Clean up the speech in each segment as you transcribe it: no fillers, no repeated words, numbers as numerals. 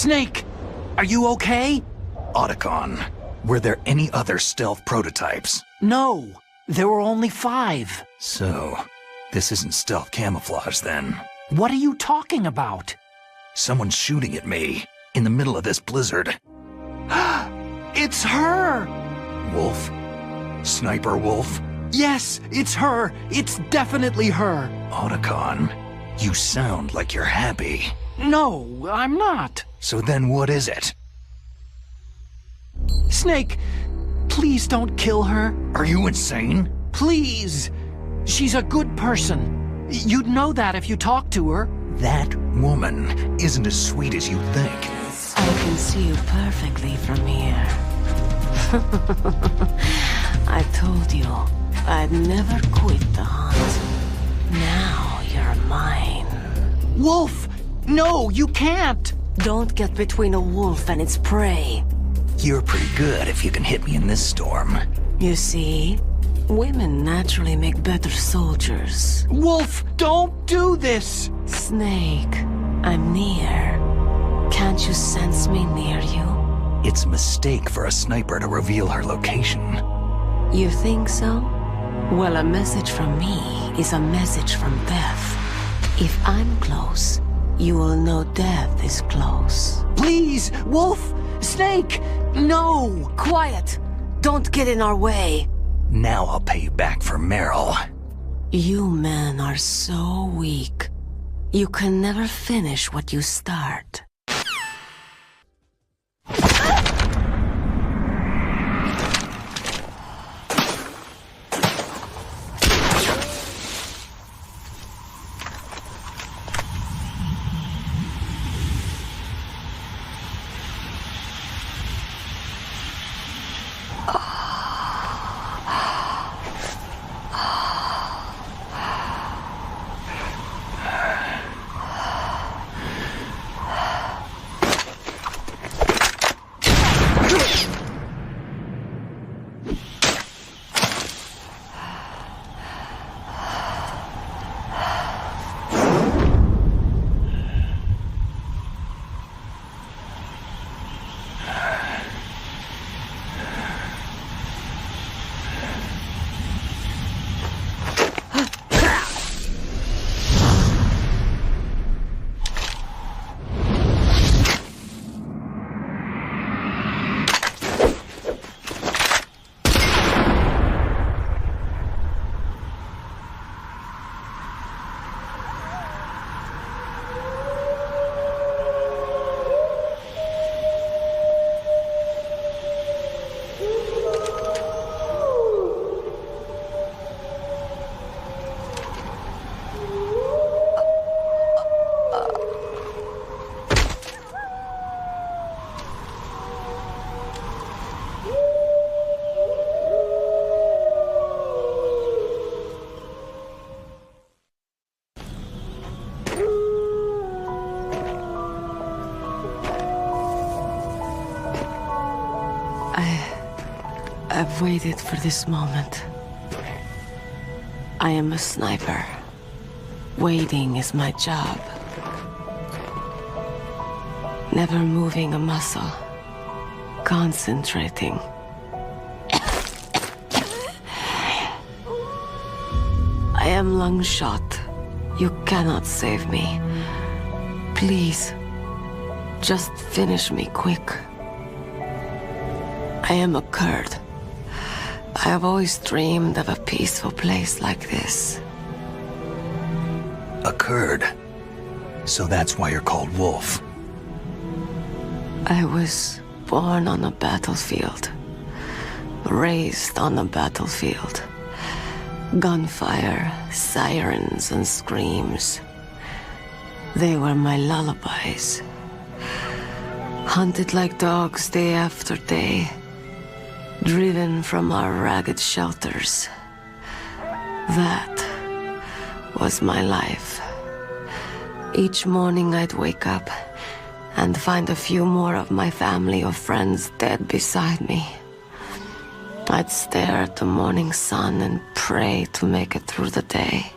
Snake, are you okay? Otacon, were there any other stealth prototypes? No, there were only 5. So, this isn't stealth camouflage then. What are you talking about? Someone's shooting at me, in the middle of this blizzard. It's her! Wolf? Sniper Wolf? Yes, it's her. It's definitely her. Otacon, you sound like you're happy. No, I'm not. So then what is it? Snake, please don't kill her. Are you insane? Please. She's a good person. You'd know that if you talked to her. That woman isn't as sweet as you think. I can see you perfectly from here. I told you I'd never quit the hunt. Now you're mine. Wolf! No, you can't! Don't get between a wolf and its prey. You're pretty good if you can hit me in this storm. You see, women naturally make better soldiers. Wolf, don't do this! Snake, I'm near. Can't you sense me near you? It's a mistake for a sniper to reveal her location. You think so? Well, a message from me is a message from death. If I'm close, you will know death is close. Please, Wolf! Snake! No! Quiet! Don't get in our way! Now I'll pay you back for Meryl. You men are so weak. You can never finish what you start. I've waited for this moment. I am a sniper. Waiting is my job. Never moving a muscle. Concentrating. I am Lungshot. You cannot save me. Please, just finish me quick. I am a Kurd. I have always dreamed of a peaceful place like this. A Kurd. So that's why you're called Wolf. I was born on a battlefield. Raised on a battlefield. Gunfire, sirens, and screams. They were my lullabies. Hunted like dogs day after day. Driven from our ragged shelters. That was my life. Each morning I'd wake up and find a few more of my family or friends dead beside me. I'd stare at the morning sun and pray to make it through the day.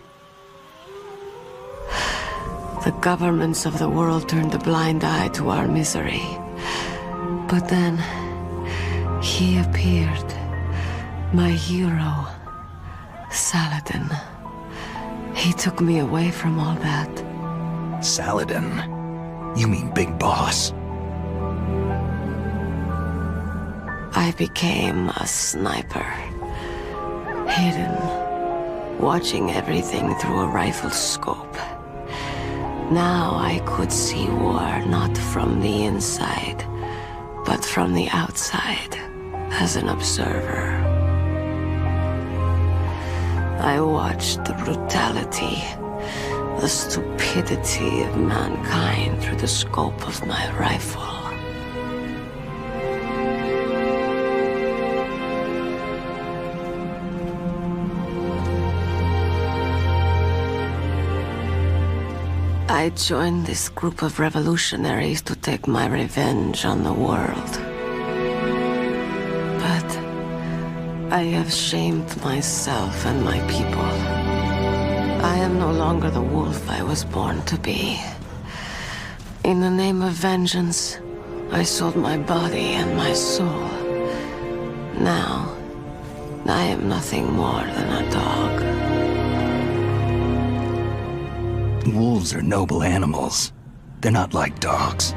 The governments of the world turned a blind eye to our misery. But then, he appeared. My hero, Saladin. He took me away from all that. Saladin? You mean Big Boss? I became a sniper. Hidden, watching everything through a rifle scope. Now I could see war not from the inside, but from the outside, as an observer. I watched the brutality, the stupidity of mankind through the scope of my rifle. I joined this group of revolutionaries to take my revenge on the world. But I have shamed myself and my people. I am no longer the wolf I was born to be. In the name of vengeance, I sold my body and my soul. Now, I am nothing more than a dog. Wolves are noble animals. They're not like dogs.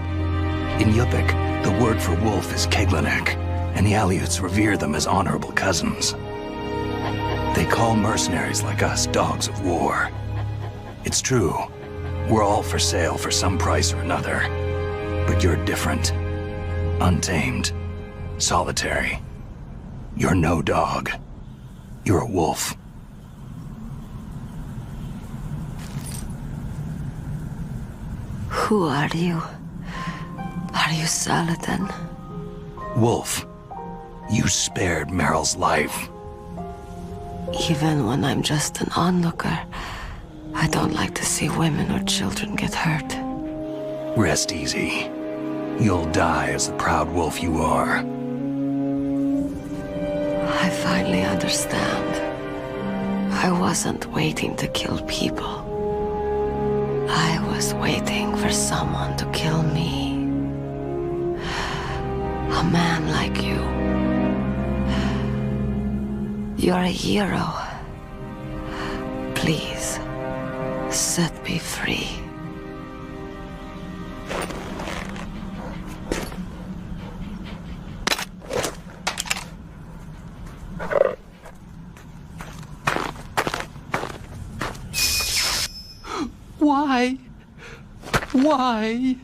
In Yupik, the word for wolf is Keglanek, and the Aleuts revere them as honorable cousins. They call mercenaries like us dogs of war. It's true. We're all for sale for some price or another. But you're different. Untamed. Solitary. You're no dog. You're a wolf. Who are you? Are you Saladin? Wolf. You spared Meryl's life. Even when I'm just an onlooker, I don't like to see women or children get hurt. Rest easy. You'll die as the proud wolf you are. I finally understand. I wasn't waiting to kill people. I was waiting for someone to kill me. A man like you. You're a hero. Please, set me free. Why? Why?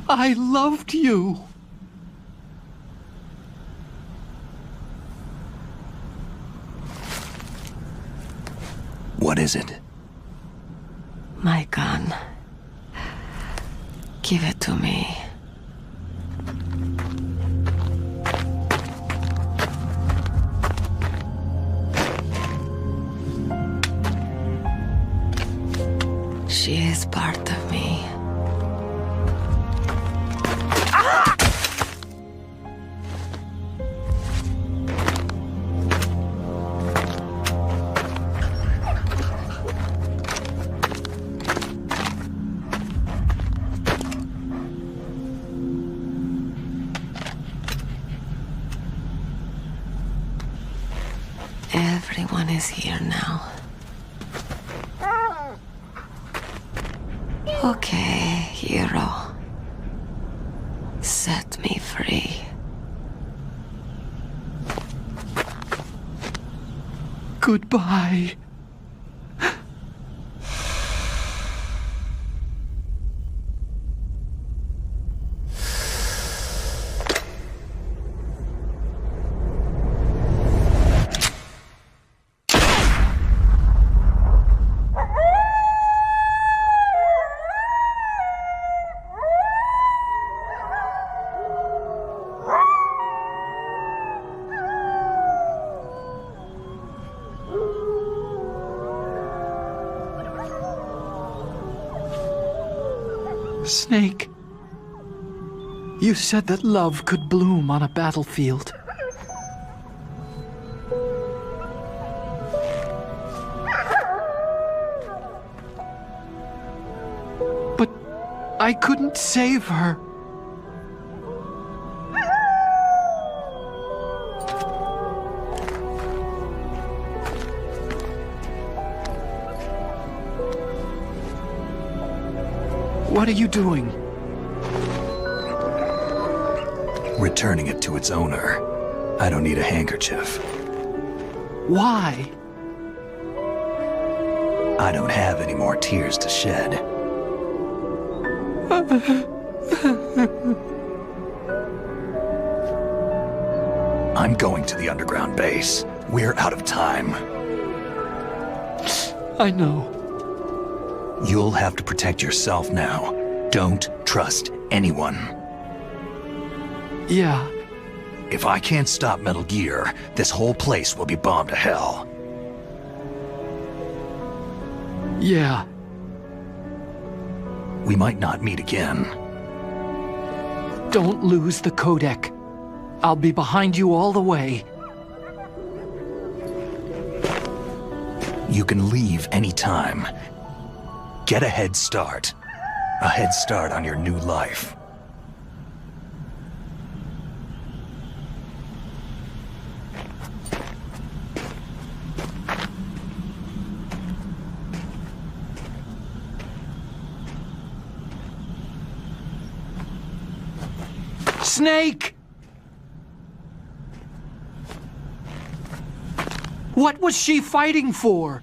I loved you. What is it? My gun. Give it to me. She is part of me. Everyone is here now. Okay, hero. Set me free. Goodbye. Snake, you said that love could bloom on a battlefield. I couldn't save her. What are you doing? Returning it to its owner. I don't need a handkerchief. Why? I don't have any more tears to shed. I'm going to the underground base. We're out of time. I know. You'll have to protect yourself now. Don't trust anyone. Yeah. If I can't stop Metal Gear, this whole place will be bombed to hell. Yeah. We might not meet again. Don't lose the codec. I'll be behind you all the way. You can leave anytime. Get a head start. A head start on your new life. Snake! What was she fighting for?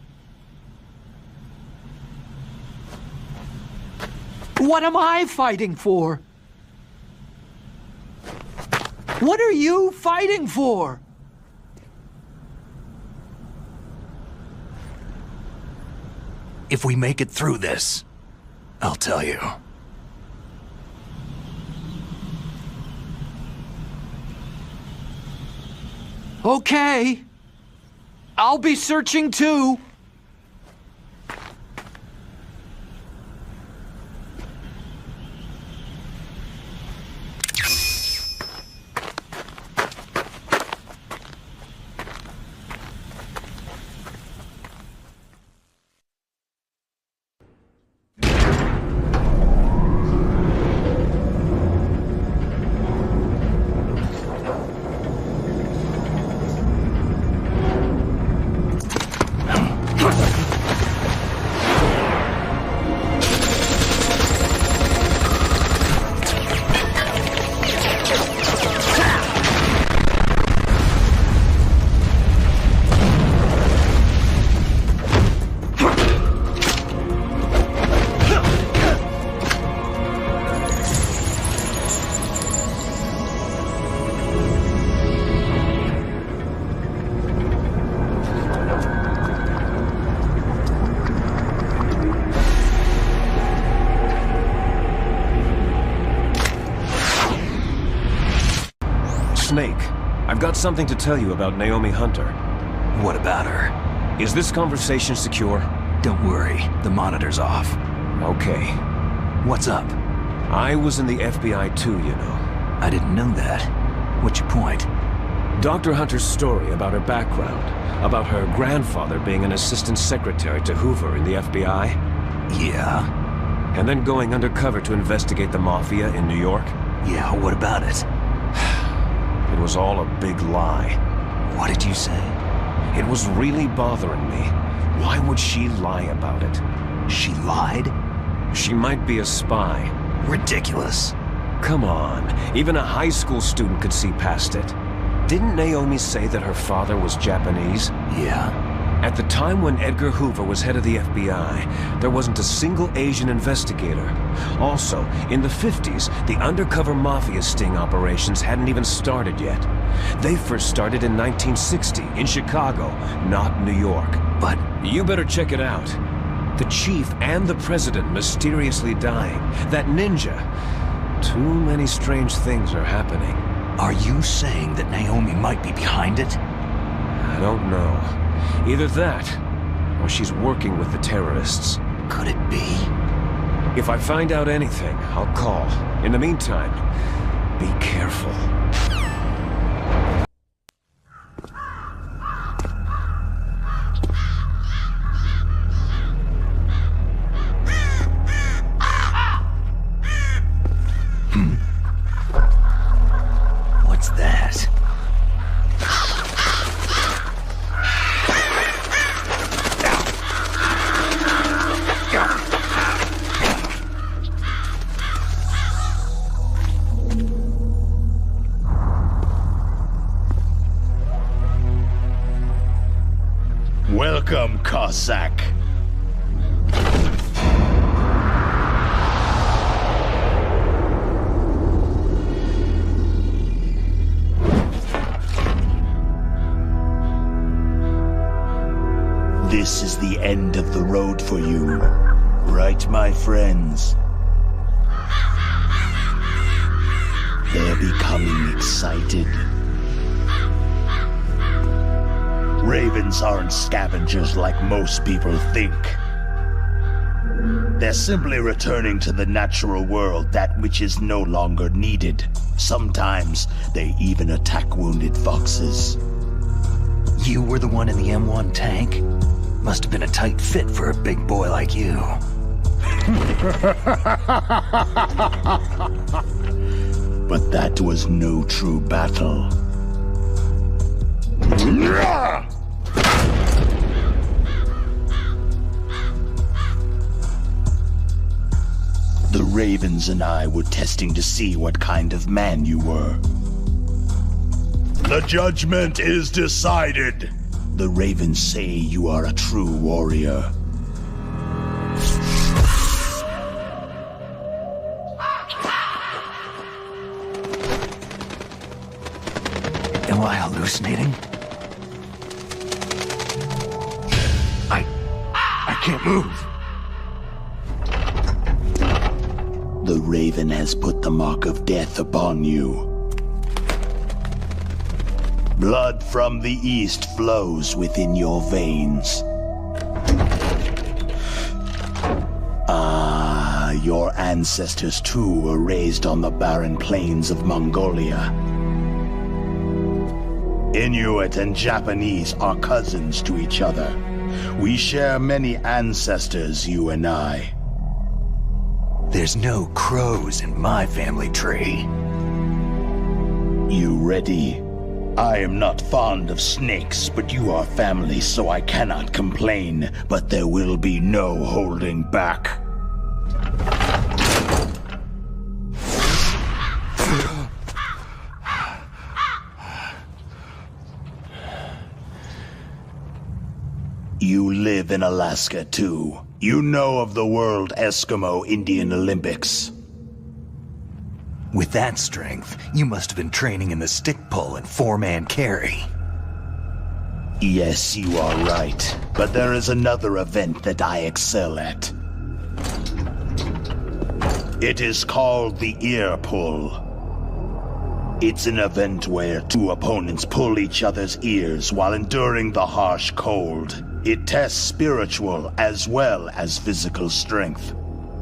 What am I fighting for? What are you fighting for? If we make it through this, I'll tell you. Okay. I'll be searching too. Snake, I've got something to tell you about Naomi Hunter. What about her? Is this conversation secure? Don't worry, the monitor's off. Okay. What's up? I was in the FBI too, you know. I didn't know that. What's your point? Dr. Hunter's story about her background, about her grandfather being an assistant secretary to Hoover in the FBI. Yeah? And then going undercover to investigate the Mafia in New York. Yeah, what about it? It was all a big lie. What did you say? It was really bothering me. Why would she lie about it? She lied? She might be a spy. Ridiculous. Come on, even a high school student could see past it. Didn't Naomi say that her father was Japanese? Yeah. At the time when Edgar Hoover was head of the FBI, there wasn't a single Asian investigator. Also, in the 50s, the undercover Mafia sting operations hadn't even started yet. They first started in 1960, in Chicago, not New York. But you better check it out. The chief and the president mysteriously dying. That ninja. Too many strange things are happening. Are you saying that Naomi might be behind it? I don't know. Either that, or she's working with the terrorists. Could it be? If I find out anything, I'll call. In the meantime, be careful. Marsak. This is the end of the road for you, right, my friends? They're becoming excited. Ravens aren't scavengers like most people think. They're simply returning to the natural world that which is no longer needed. Sometimes they even attack wounded foxes. You were the one in the M1 tank? Must have been a tight fit for a big boy like you. But that was no true battle. The Ravens and I were testing to see what kind of man you were. The judgment is decided. The Ravens say you are a true warrior. Am I hallucinating? I can't move. The Raven has put the mark of death upon you. Blood from the east flows within your veins. Your ancestors too were raised on the barren plains of Mongolia. Inuit and Japanese are cousins to each other. We share many ancestors, you and I. There's no crows in my family tree. You ready? I am not fond of snakes, but you are family, so I cannot complain. But there will be no holding back. You live in Alaska, too. You know of the World Eskimo Indian Olympics. With that strength, you must have been training in the stick pull and four-man carry. Yes, you are right. But there is another event that I excel at. It is called the ear pull. It's an event where two opponents pull each other's ears while enduring the harsh cold. It tests spiritual as well as physical strength.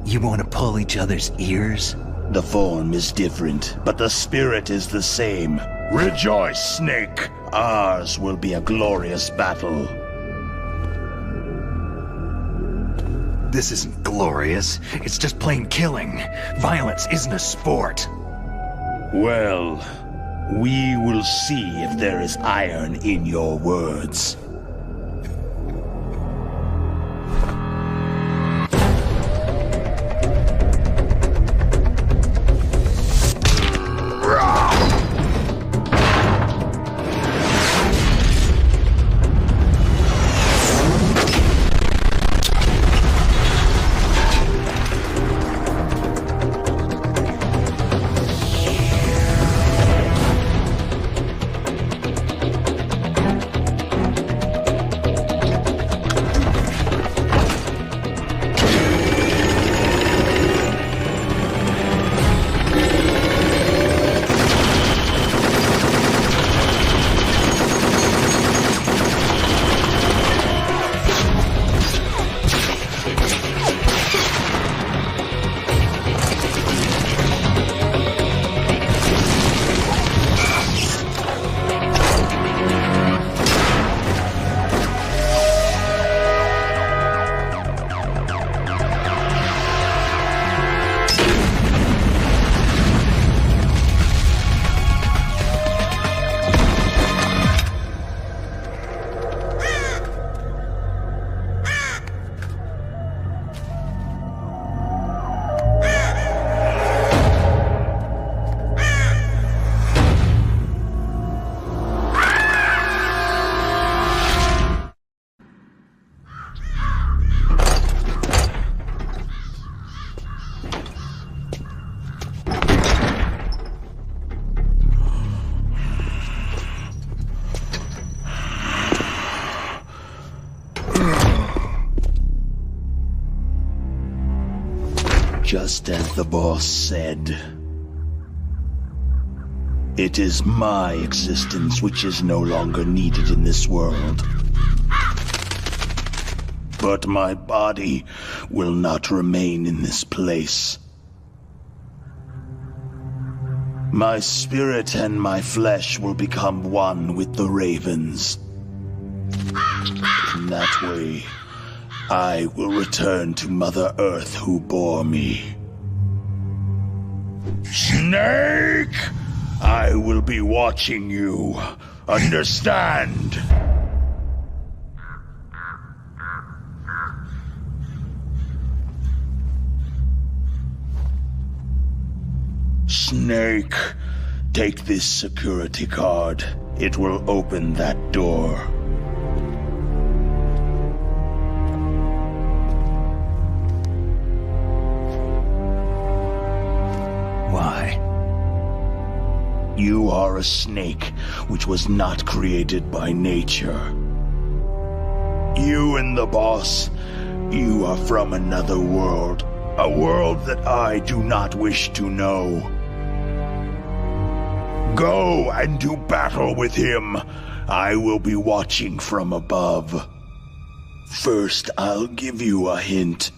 You want to pull each other's ears? The form is different, but the spirit is the same. Rejoice, Snake! Ours will be a glorious battle. This isn't glorious. It's just plain killing. Violence isn't a sport. Well, we will see if there is iron in your words. Just as the boss said. It is my existence which is no longer needed in this world. But my body will not remain in this place. My spirit and my flesh will become one with the ravens. In that way, I will return to Mother Earth who bore me. Snake! I will be watching you. Understand? Snake, take this security card. It will open that door. Why? You are a snake which was not created by nature. You and the boss, you are from another world. A world that I do not wish to know. Go and do battle with him. I will be watching from above. First, I'll give you a hint.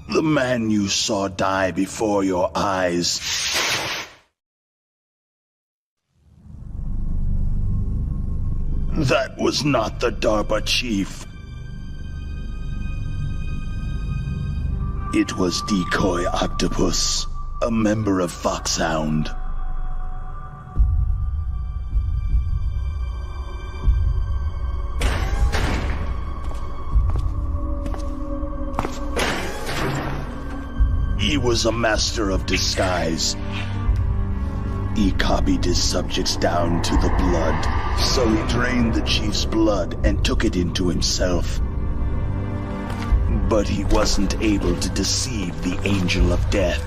The man you saw die before your eyes. That was not the DARPA chief. It was Decoy Octopus, a member of Foxhound. He was a master of disguise. He copied his subjects down to the blood, so he drained the chief's blood and took it into himself. But he wasn't able to deceive the Angel of Death.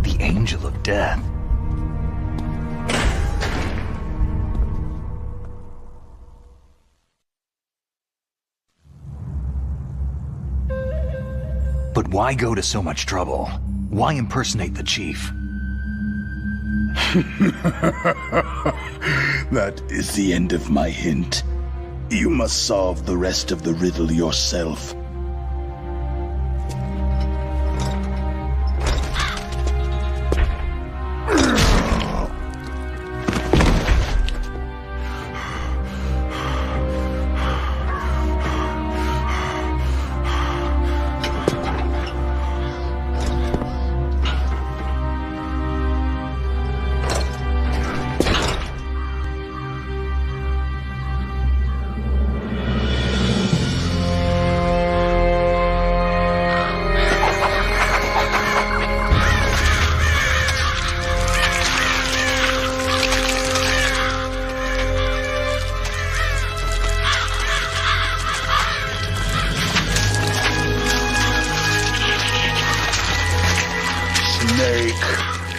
The Angel of Death? But why go to so much trouble? Why impersonate the chief? That is the end of my hint. You must solve the rest of the riddle yourself.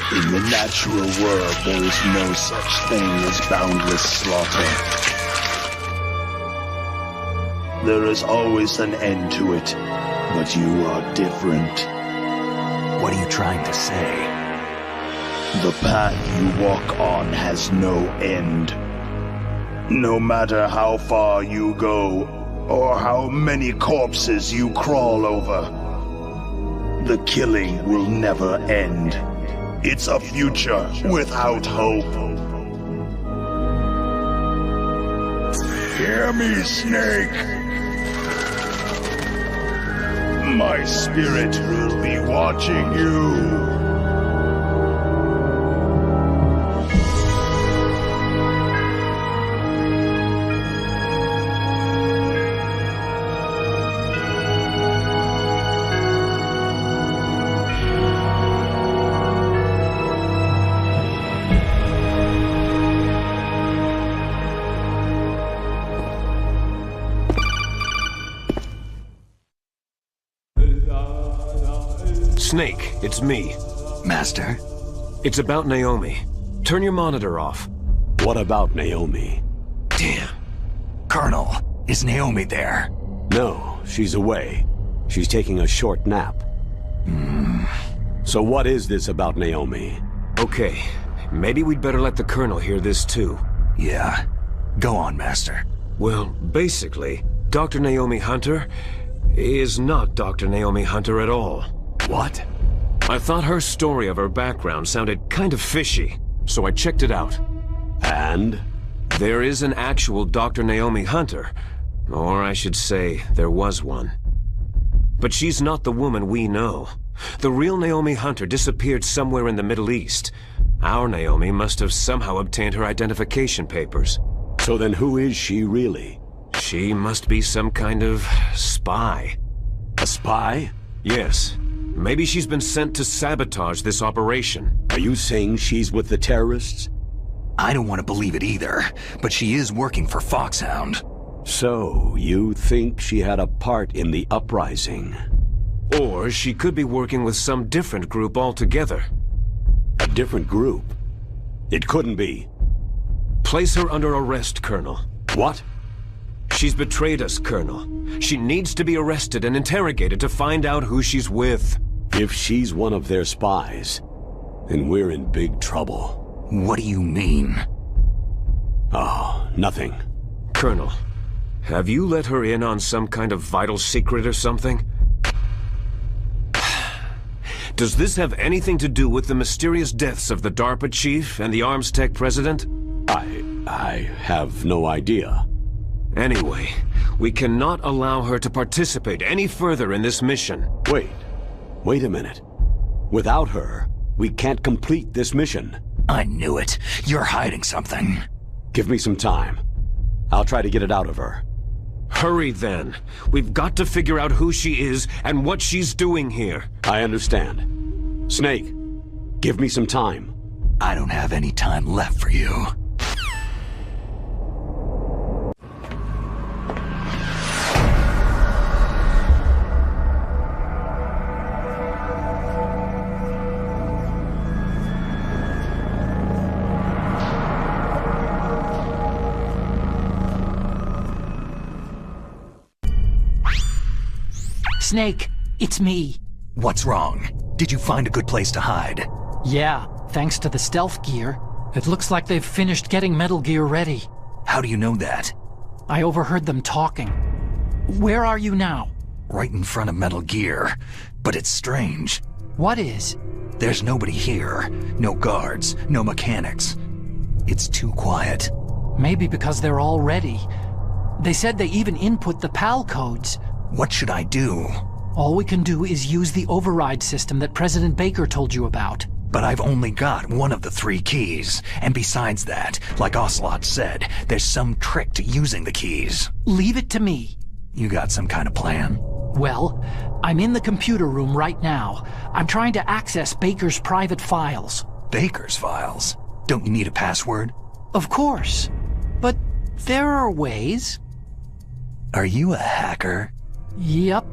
In the natural world, there is no such thing as boundless slaughter. There is always an end to it, but you are different. What are you trying to say? The path you walk on has no end. No matter how far you go, or how many corpses you crawl over, the killing will never end. It's a future without hope. Hear me, Snake. My spirit will be watching you. Snake, it's me. Master? It's about Naomi. Turn your monitor off. What about Naomi? Damn. Colonel, is Naomi there? No, she's away. She's taking a short nap. So what is this about Naomi? Okay, maybe we'd better let the Colonel hear this too. Yeah. Go on, Master. Well, basically, Dr. Naomi Hunter is not Dr. Naomi Hunter at all. What? I thought her story of her background sounded kind of fishy, so I checked it out. And? There is an actual Dr. Naomi Hunter, or I should say, there was one. But she's not the woman we know. The real Naomi Hunter disappeared somewhere in the Middle East. Our Naomi must have somehow obtained her identification papers. So then who is she really? She must be some kind of spy. A spy? Yes. Maybe she's been sent to sabotage this operation. Are you saying she's with the terrorists? I don't want to believe it either, but she is working for Foxhound. So, you think she had a part in the uprising? Or she could be working with some different group altogether. A different group? It couldn't be. Place her under arrest, Colonel. What? She's betrayed us, Colonel. She needs to be arrested and interrogated to find out who she's with. If she's one of their spies, then we're in big trouble. What do you mean? Oh, nothing. Colonel, have you let her in on some kind of vital secret or something? Does this have anything to do with the mysterious deaths of the DARPA chief and the Arms Tech president? I have no idea. Anyway, we cannot allow her to participate any further in this mission. Wait a minute. Without her, we can't complete this mission. I knew it. You're hiding something. Give me some time. I'll try to get it out of her. Hurry then. We've got to figure out who she is and what she's doing here. I understand. Snake, give me some time. I don't have any time left for you. Snake, it's me. What's wrong? Did you find a good place to hide? Yeah, thanks to the stealth gear. It looks like they've finished getting Metal Gear ready. How do you know that? I overheard them talking. Where are you now? Right in front of Metal Gear. But it's strange. What is? There's nobody here. No guards, no mechanics. It's too quiet. Maybe because they're all ready. They said they even input the PAL codes. What should I do? All we can do is use the override system that President Baker told you about. But I've only got one of the 3 keys. And besides that, like Ocelot said, there's some trick to using the keys. Leave it to me. You got some kind of plan? Well, I'm in the computer room right now. I'm trying to access Baker's private files. Baker's files? Don't you need a password? Of course. But there are ways. Are you a hacker? Yep,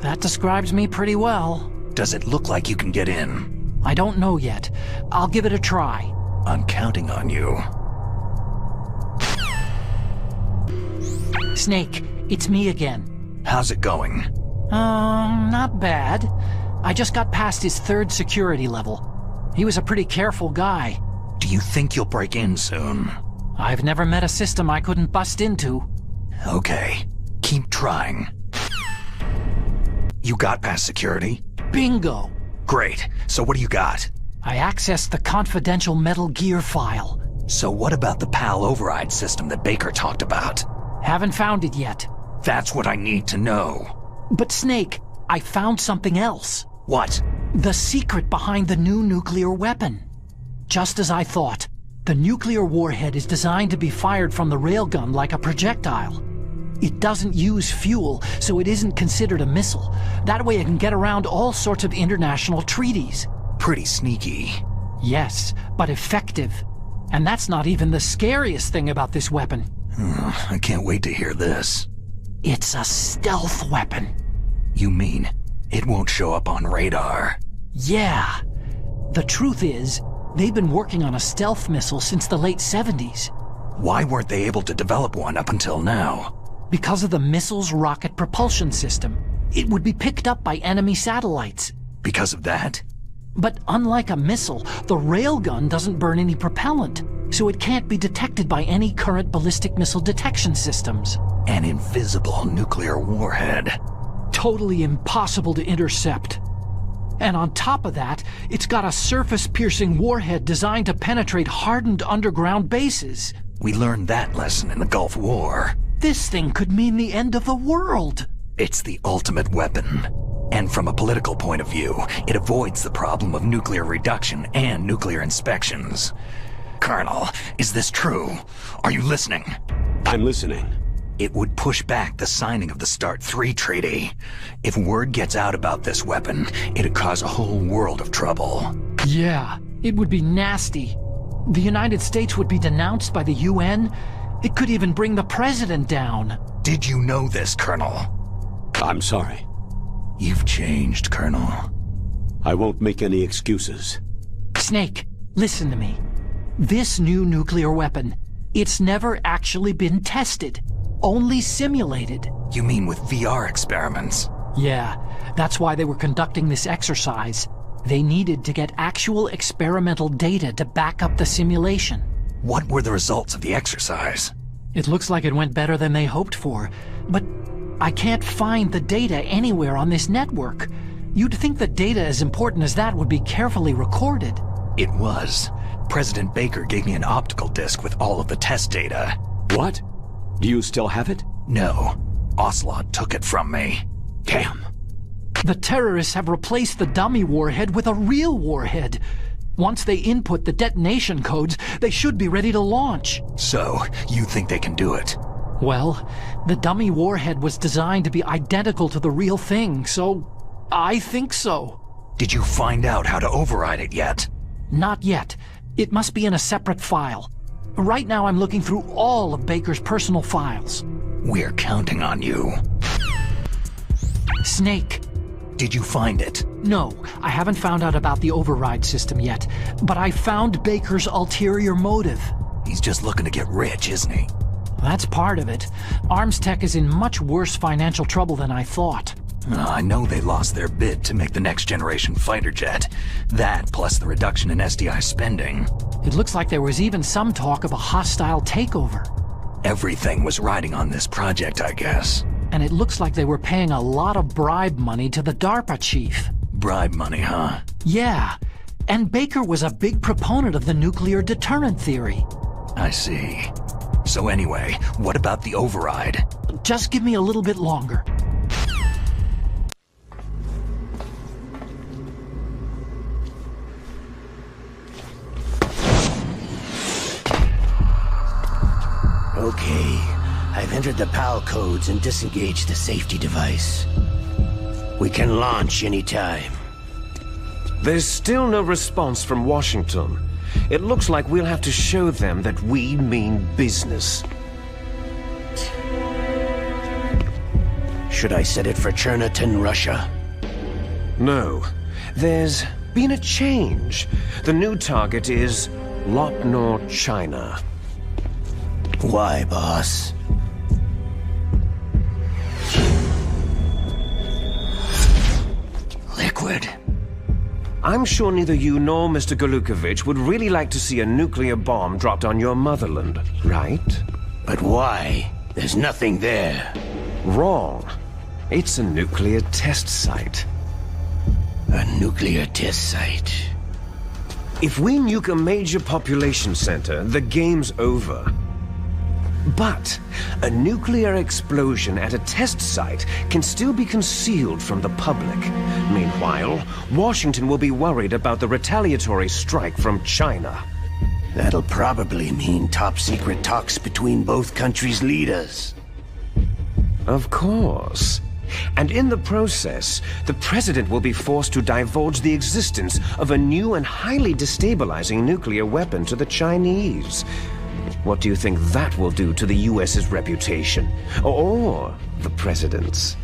that describes me pretty well. Does it look like you can get in? I don't know yet. I'll give it a try. I'm counting on you. Snake, it's me again. How's it going? Not bad. I just got past his 3rd security level. He was a pretty careful guy. Do you think you'll break in soon? I've never met a system I couldn't bust into. Okay, keep trying. You got past security? Bingo! Great. So what do you got? I accessed the confidential Metal Gear file. So what about the PAL override system that Baker talked about? Haven't found it yet. That's what I need to know. But Snake, I found something else. What? The secret behind the new nuclear weapon. Just as I thought, the nuclear warhead is designed to be fired from the railgun like a projectile. It doesn't use fuel, so it isn't considered a missile. That way it can get around all sorts of international treaties. Pretty sneaky. Yes, but effective. And that's not even the scariest thing about this weapon. I can't wait to hear this. It's a stealth weapon. You mean it won't show up on radar? Yeah. The truth is, they've been working on a stealth missile since the late 70s. Why weren't they able to develop one up until now? Because of the missile's rocket propulsion system. it would be picked up by enemy satellites. Because of that? But unlike a missile, the railgun doesn't burn any propellant, so it can't be detected by any current ballistic missile detection systems. An invisible nuclear warhead. Totally impossible to intercept. And on top of that, it's got a surface-piercing warhead designed to penetrate hardened underground bases. We learned that lesson in the Gulf War. This thing could mean the end of the world. It's the ultimate weapon. And from a political point of view, it avoids the problem of nuclear reduction and nuclear inspections. Colonel, is this true? Are you listening? I'm listening. It would push back the signing of the START III treaty. If word gets out about this weapon, it'd cause a whole world of trouble. Yeah, it would be nasty. The United States would be denounced by the UN. It could even bring the president down. Did you know this, Colonel? I'm sorry. You've changed, Colonel. I won't make any excuses. Snake, listen to me. This new nuclear weapon, it's never actually been tested. Only simulated. You mean with VR experiments? Yeah, that's why they were conducting this exercise. They needed to get actual experimental data to back up the simulation. What were the results of the exercise? It looks like it went better than they hoped for, but I can't find the data anywhere on this network. You'd think the data as important as that would be carefully recorded. It was. President Baker gave me an optical disc with all of the test data. What? Do you still have it? No. Ocelot took it from me. Damn. The terrorists have replaced the dummy warhead with a real warhead. Once they input the detonation codes, they should be ready to launch. So, you think they can do it? Well, the dummy warhead was designed to be identical to the real thing, so I think so. Did you find out how to override it yet? Not yet. It must be in a separate file. Right now I'm looking through all of Baker's personal files. We're counting on you. Snake. Did you find it? No, I haven't found out about the override system yet, but I found Baker's ulterior motive. He's just looking to get rich, isn't he? That's part of it. Armstech is in much worse financial trouble than I thought. I know they lost their bid to make the next generation fighter jet. That, plus the reduction in SDI spending. It looks like there was even some talk of a hostile takeover. Everything was riding on this project, I guess. And it looks like they were paying a lot of bribe money to the DARPA chief. Bribe money, huh? Yeah. And Baker was a big proponent of the nuclear deterrent theory. I see. So anyway, what about the override? Just give me a little bit longer. Okay, I've entered the PAL codes and disengaged the safety device. We can launch anytime. There's still no response from Washington. It looks like we'll have to show them that we mean business. Should I set it for Cherniton, Russia? No. There's been a change. The new target is Lopnor, China. Why, boss? Liquid. I'm sure neither you nor Mr. Golukovich would really like to see a nuclear bomb dropped on your motherland, right? But why? There's nothing there. Wrong. It's a nuclear test site. A nuclear test site. If we nuke a major population center, the game's over. But a nuclear explosion at a test site can still be concealed from the public. Meanwhile, Washington will be worried about the retaliatory strike from China. That'll probably mean top-secret talks between both countries' leaders. Of course. And in the process, the president will be forced to divulge the existence of a new and highly destabilizing nuclear weapon to the Chinese. What do you think that will do to the US's reputation? Or the president's?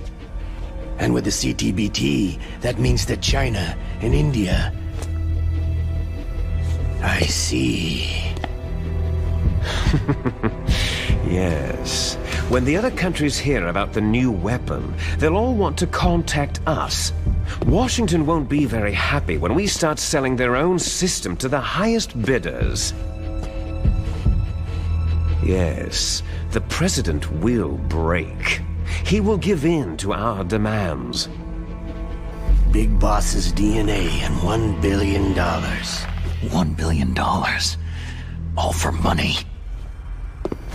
And with the CTBT, that means that China and India... I see. Yes. When the other countries hear about the new weapon, they'll all want to contact us. Washington won't be very happy when we start selling their own system to the highest bidders. Yes, the President will break. He will give in to our demands. Big Boss's DNA and $1 billion. $1 billion. All for money.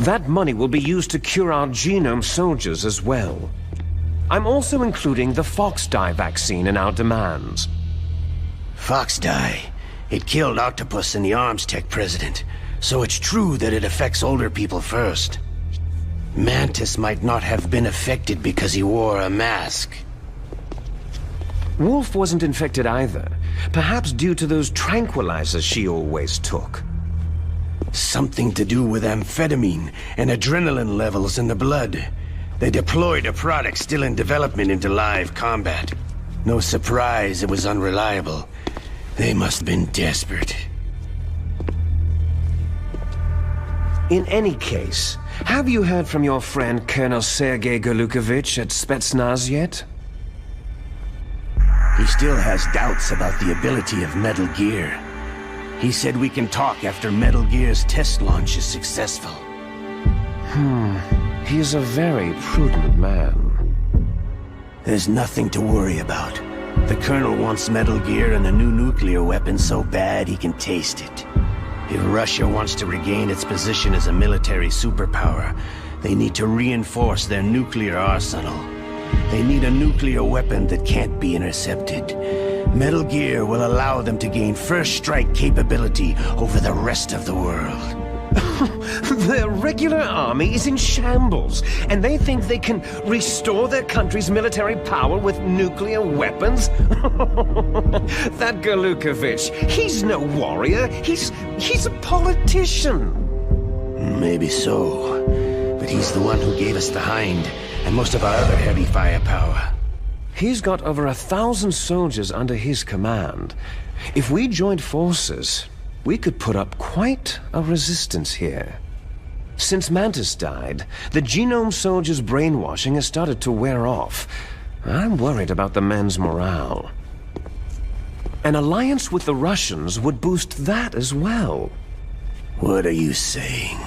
That money will be used to cure our genome soldiers as well. I'm also including the Fox-Die vaccine in our demands. Fox-Die. It killed Octopus and the Arms Tech president, so it's true that it affects older people first. Mantis might not have been affected because he wore a mask. Wolf wasn't infected either, perhaps due to those tranquilizers she always took. Something to do with amphetamine and adrenaline levels in the blood. They deployed a product still in development into live combat. No surprise it was unreliable. They must have been desperate. In any case, have you heard from your friend Colonel Sergei Golukovich at Spetsnaz yet? He still has doubts about the ability of Metal Gear. He said we can talk after Metal Gear's test launch is successful. He is a very prudent man. There's nothing to worry about. The Colonel wants Metal Gear and a new nuclear weapon so bad he can taste it. If Russia wants to regain its position as a military superpower, they need to reinforce their nuclear arsenal. They need a nuclear weapon that can't be intercepted. Metal Gear will allow them to gain first strike capability over the rest of the world. Their regular army is in shambles, and they think they can restore their country's military power with nuclear weapons? That Golukovich, he's no warrior, he's a politician. Maybe so, but he's the one who gave us the Hind and most of our other heavy firepower. He's got over 1,000 soldiers under his command. If we joined forces, we could put up quite a resistance here. Since Mantis died, the genome soldiers' brainwashing has started to wear off. I'm worried about the men's morale. An alliance with the Russians would boost that as well. What are you saying?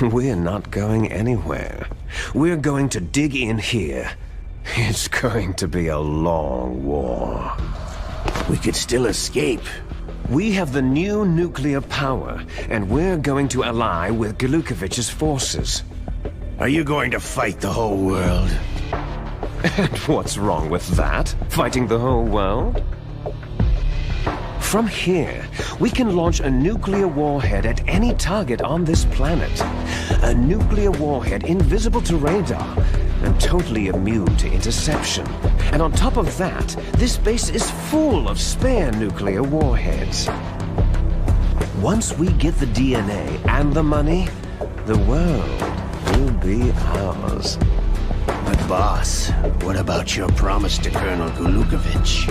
We're not going anywhere. We're going to dig in here. It's going to be a long war. We could still escape. We have the new nuclear power, and we're going to ally with Golukovich's forces. Are you going to fight the whole world? And what's wrong with that? Fighting the whole world? From here, we can launch a nuclear warhead at any target on this planet. A nuclear warhead invisible to radar and totally immune to interception. And on top of that, this base is full of spare nuclear warheads. Once we get the DNA and the money, the world will be ours. But boss, what about your promise to Colonel Golukovich?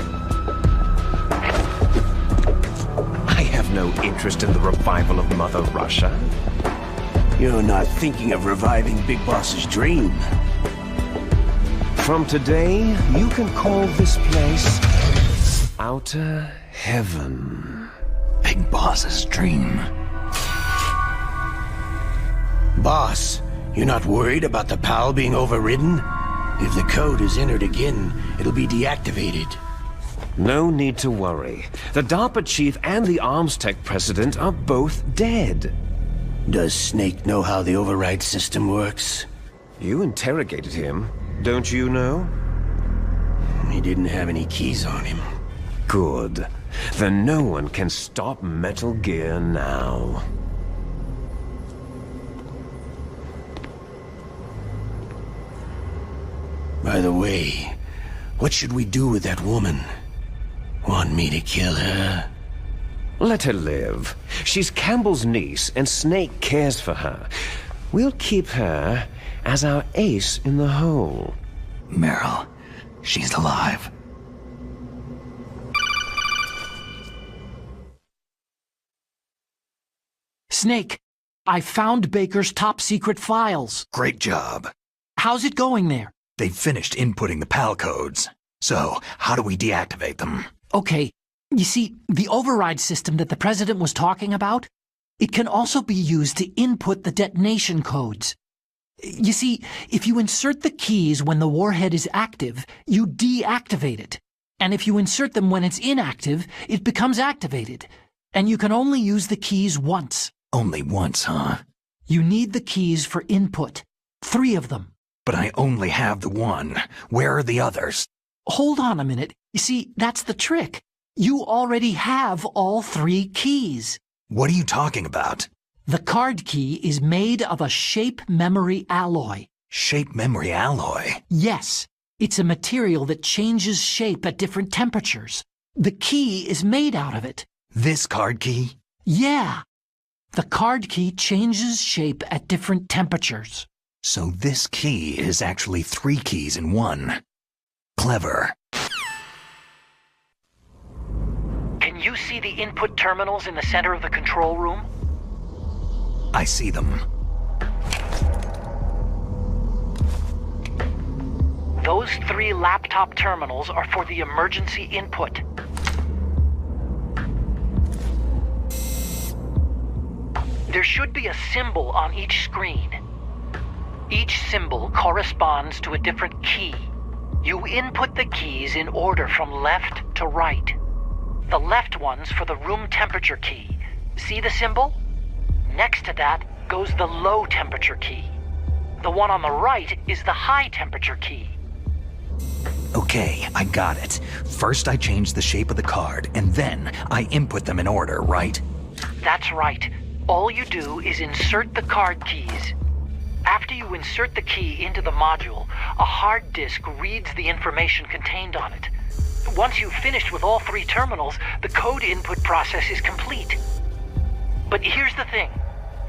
I have no interest in the revival of Mother Russia. You're not thinking of reviving Big Boss's dream. From today, you can call this place Outer Heaven. Big Boss's dream. Boss, you're not worried about the PAL being overridden? If the code is entered again, it'll be deactivated. No need to worry. The DARPA chief and the Arms Tech president are both dead. Does Snake know how the override system works? You interrogated him, don't you know? He didn't have any keys on him. Good. Then no one can stop Metal Gear now. By the way, what should we do with that woman? Want me to kill her? Let her live. She's Campbell's niece, and Snake cares for her. We'll keep her as our ace in the hole. Meryl, she's alive. Snake, I found Baker's top-secret files. Great job. How's it going there? They've finished inputting the PAL codes. So, how do we deactivate them? Okay, you see, the override system that the President was talking about, it can also be used to input the detonation codes. You see, if you insert the keys when the warhead is active, you deactivate it. And if you insert them when it's inactive, it becomes activated. And you can only use the keys once. Only once, huh? You need the keys for input. 3 of them. But I only have the one. Where are the others? Hold on a minute. You see, that's the trick. You already have all 3 keys. What are you talking about? The card key is made of a shape memory alloy. Shape memory alloy? Yes. It's a material that changes shape at different temperatures. The key is made out of it. This card key? Yeah. The card key changes shape at different temperatures. So this key is actually 3 keys in one. Clever. Can you see the input terminals in the center of the control room? I see them. Those 3 laptop terminals are for the emergency input. There should be a symbol on each screen. Each symbol corresponds to a different key. You input the keys in order from left to right. The left one's for the room temperature key. See the symbol? Next to that goes the low temperature key. The one on the right is the high temperature key. Okay, I got it. First I change the shape of the card, and then I input them in order, right? That's right. All you do is insert the card keys. After you insert the key into the module, a hard disk reads the information contained on it. Once you've finished with all 3 terminals, the code input process is complete. But here's the thing.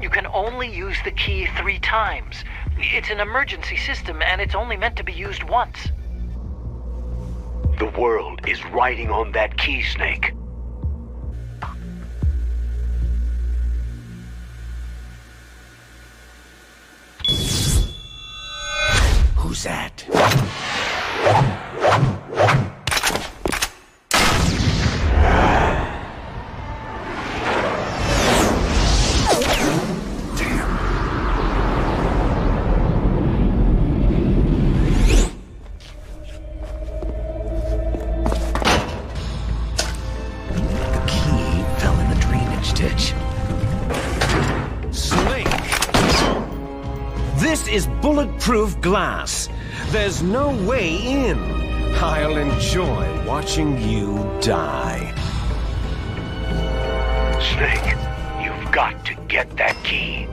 You can only use the key 3 times. It's an emergency system, and it's only meant to be used once. The world is riding on that key, Snake. Who's that? This is bulletproof glass. There's no way in. I'll enjoy watching you die. Snake, you've got to get that key.